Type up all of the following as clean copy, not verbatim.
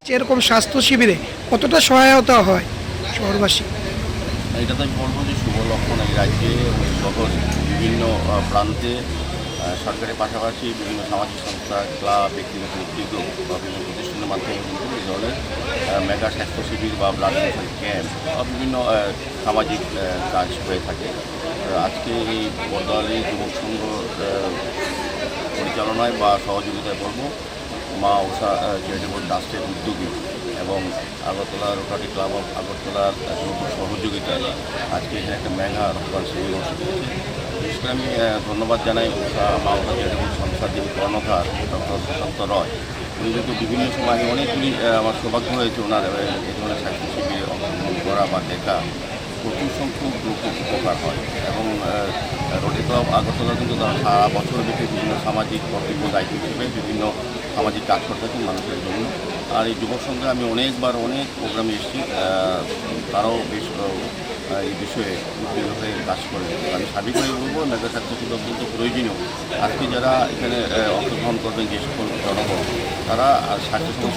এরকম স্বাস্থ্য শিবিরে কতটা সহায়তা হয় শহরবাসী? এটা তো আমি বলবো যে শুভ লক্ষণ। এই রাজ্যে এবং শহরে বিভিন্ন প্রান্তে সরকারের পাশাপাশি বিভিন্ন সামাজিক সংস্থা, ক্লাব, ব্যক্তিগত উদ্যোগ বা বিভিন্ন প্রতিষ্ঠানের মাধ্যমে কিন্তু এই ধরনের মেগা স্বাস্থ্য শিবির বা ব্লাড ডোনেশন ক্যাম্প বা বিভিন্ন সামাজিক কাজ হয়ে থাকে। আজকে এই বর্দোয়ালি যুবক সংঘ পরিচালনায় বা সহযোগিতায় বলবো মা ঊষা চ্যারিটেবল ট্রাস্টের উদ্যোগে এবং আগরতলা রোটারি ক্লাব অফ আগরতলার সহযোগিতায় আজকে এখানে একটা মেগা রক্তদান শিবির অনুষ্ঠিত হয়েছে। বিশেষ করে আমি ধন্যবাদ জানাই মা ঊষা চ্যারিটেবল সংস্থার যিনি কর্ণধার ডক্টর সুশান্ত রয়। উনি কিন্তু বিভিন্ন সময় অনেকগুলি আমার সৌভাগ্য হয়েছে ওনার এই ধরনের স্বাস্থ্য শিবিরে অংশগ্রহণ করা বা দেখা। প্রচুর সংখ্যক লোক উপকার হয় এবং রোটারি ক্লাব আগরতলা কিন্তু তারা সারা বছর ব্যাপী বিভিন্ন সামাজিক কর্তব্য দায়িত্ব হিসেবে বিভিন্ন সামাজিক কাজ করে থাকেন মানুষের জন্য। আর এই যুবক সঙ্গে আমি অনেকবার অনেক প্রোগ্রামে এসেছি, তারাও বেশ এই বিষয়ে উদ্যোগ হয়ে কাজ করে। আমি সার্বিকভাবে বলবো মেগা স্বাস্থ্য শিবির অত্যন্ত প্রয়োজনীয়। আজকে যারা এখানে অংশগ্রহণ করবেন যে সকল জনগণ, তারা স্বাস্থ্য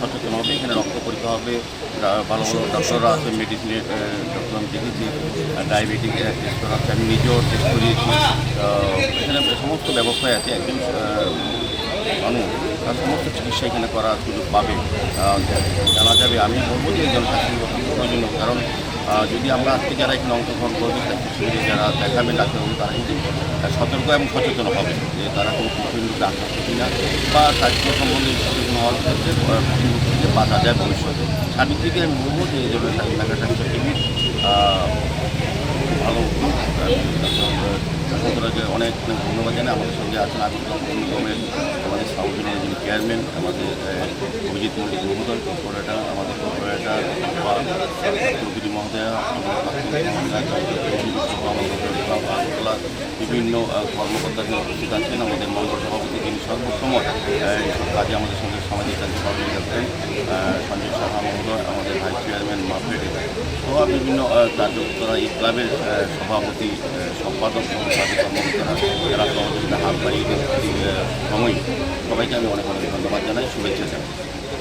সচেতন হবে। এখানে রক্ত পরীক্ষা হবে, ভালো ভালো ডক্টররা আছে, মেডিসিনের ডক্টর আমি দেখেছি, ডায়াবেটিক টেস্ট করা আছে, আমি নিজেও টেস্ট করিয়েছি। এখানে সমস্ত ব্যবস্থায় আছে। একজন মানুষ তার সমস্ত চিকিৎসা এখানে করার সুযোগ পাবে, জানা যাবে। আমি বলবো যে জনস্বাস্থ্য অত্যন্ত প্রয়োজনীয়। কারণ যদি আমরা আজকে যারা এখানে অংশগ্রহণ করবে স্বাস্থ্য শিবিরে যারা দেখাবেন ডাক্তারবাবু, তারা কিন্তু সতর্ক এবং সচেতন হবে যে তারা কোনো প্রতিনিধিতে আক্রান্ত কিনা বা স্বাস্থ্য সম্বন্ধে সচেতন হওয়ার ক্ষেত্রে প্রতিনিধিকে বাঁচা যায় ভবিষ্যতে। সার্বিক দিকে আমি বলবো যে এই ধরনের মেগা স্বাস্থ্য শিবির ভালো উদ্যোগ। ডাক্তারকে অনেক অনেক ধন্যবাদ জানাই। আমাদের সঙ্গে আছেন আগরতলা নিগমের আমাদের সাউথ জোনের যিনি চেয়ারম্যান আমাদের অভিজিৎ মল্লিক মহোদয়, কর্পোরেটর আমাদের কর্পোরেটর প্রকৃতি মহোদয়া, আগরতলার বিভিন্ন কর্মকর্তাকে উপস্থিত আছেন, আমাদের মন্ডল সভাপতি যিনি সর্বসময় এইসব কাজে আমাদের সঙ্গে সামাজিক কাজে সহযোগিতা করেন, সঞ্জয় সাহা মহোদয়, আমাদের ভাইস চেয়ারম্যান মার্কেটে সহ বিভিন্ন কার্যকর্তারা, এই ক্লাবের সভাপতি, সম্পাদক সহ সামাজিক কর্মকর্তারা যারা সহযোগিতা হাত বাড়িয়ে সময়, সবাইকে আমি অনেক অনেক ধন্যবাদ জানাই, শুভেচ্ছা জানাই।